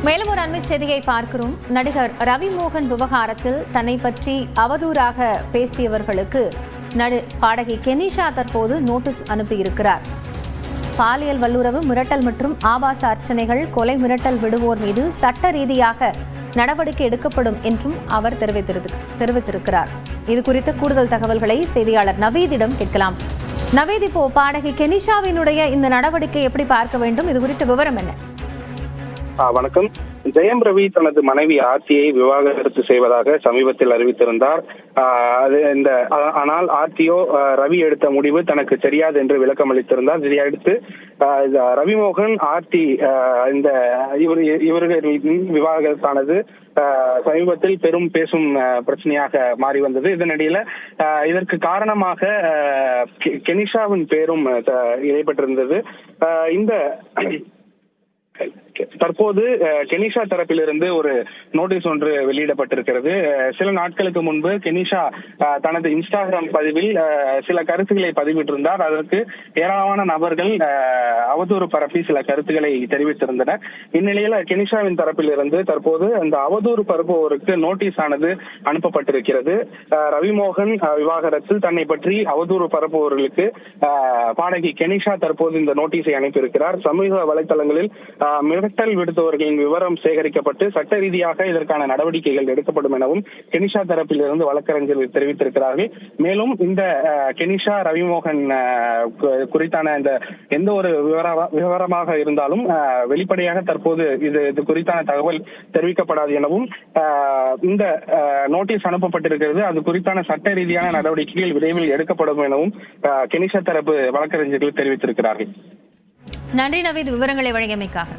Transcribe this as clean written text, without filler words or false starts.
மேலும் ஒரு அண்மை செய்தியை பார்க்கிறோம். நடிகர் ரவி மோகன் விவகாரத்தில் தன்னை பற்றி அவதூறாக பேசியவர்களுக்கு பாடகி கெனிஷா தற்போது நோட்டீஸ் அனுப்பியிருக்கிறார். பாலியல் வல்லுறவு, மிரட்டல் மற்றும் ஆபாச அர்ச்சனைகள், கொலை மிரட்டல் விடுவோர் மீது சட்ட ரீதியாக நடவடிக்கை எடுக்கப்படும் என்றும் அவர் தெரிவித்திருக்கிறார். இது குறித்த கூடுதல் தகவல்களை செய்தியாளர் நவீதிடம் கேட்கலாம். நவீத், இப்போ பாடகி கெனிஷாவினுடைய இந்த நடவடிக்கை எப்படி பார்க்க வேண்டும்? இது குறித்த விவரம் என்ன? வணக்கம். ஜெயம் ரவி தனது மனைவி ஆர்த்தியை விவாகரத்து செய்வதாக சமீபத்தில் அறிவித்திருந்தார். ஆனால் ஆர்த்தியோ ரவி எடுத்த முடிவு தனக்கு தெரியாது என்று விளக்கம் அளித்திருந்தார். இதையடுத்து ரவிமோகன், ஆர்த்தி இந்த இவர்களின் விவாகரத்தானது சமீபத்தில் பெரும் பேசும் பிரச்சனையாக மாறி வந்தது. இதனிடையில இதற்கு காரணமாக கெனிஷாவின் பேரும் இடைப்பட்டிருந்தது. இந்த தற்போது கெனிஷா தரப்பிலிருந்து ஒரு நோட்டீஸ் ஒன்று வெளியிடப்பட்டிருக்கிறது. சில நாட்களுக்கு முன்பு கெனிஷா தனது இன்ஸ்டாகிராம் பதிவில் சில கருத்துக்களை பதிவிட்டிருந்தார். அதற்கு ஏராளமான நபர்கள் அவதூறு பரப்பி சில கருத்துக்களை தெரிவித்திருந்தனர். இந்நிலையில் கெனிஷாவின் தரப்பிலிருந்து தற்போது அந்த அவதூறு பரப்புவோருக்கு நோட்டீஸ் ஆனது அனுப்பப்பட்டிருக்கிறது. ரவிமோகன் விவாகரத்தில் தன்னை பற்றி அவதூறு பரப்புவோர்களுக்கு பாடகி கெனிஷா தற்போது இந்த நோட்டீஸை அனுப்பியிருக்கிறார். சமூக வலைதளங்களில் மிரட்டல் விடுத்தவர்களின் விவரம் சேகரிக்கப்பட்டு சட்ட ரீதியாக இதற்கான நடவடிக்கைகள் எடுக்கப்படும் எனவும் கெனிஷா தரப்பில் இருந்து வழக்கறிஞர்கள் தெரிவித்திருக்கிறார்கள். மேலும் இந்த கெனிஷா ரவிமோகன் குறித்தான இந்த எந்த ஒரு விவரமாக இருந்தாலும் வெளிப்படையாக தற்போது இது குறித்தான தகவல் தெரிவிக்கப்படாது எனவும் இந்த நோட்டீஸ் அனுப்பப்பட்டிருக்கிறது. அது குறித்தான சட்ட ரீதியான நடவடிக்கைகள் விரைவில் எடுக்கப்படும் எனவும் கெனிஷா தரப்பு வழக்கறிஞர்கள் தெரிவித்திருக்கிறார்கள். நன்றி நவீத், விவரங்களை வழங்கியமைக்காக.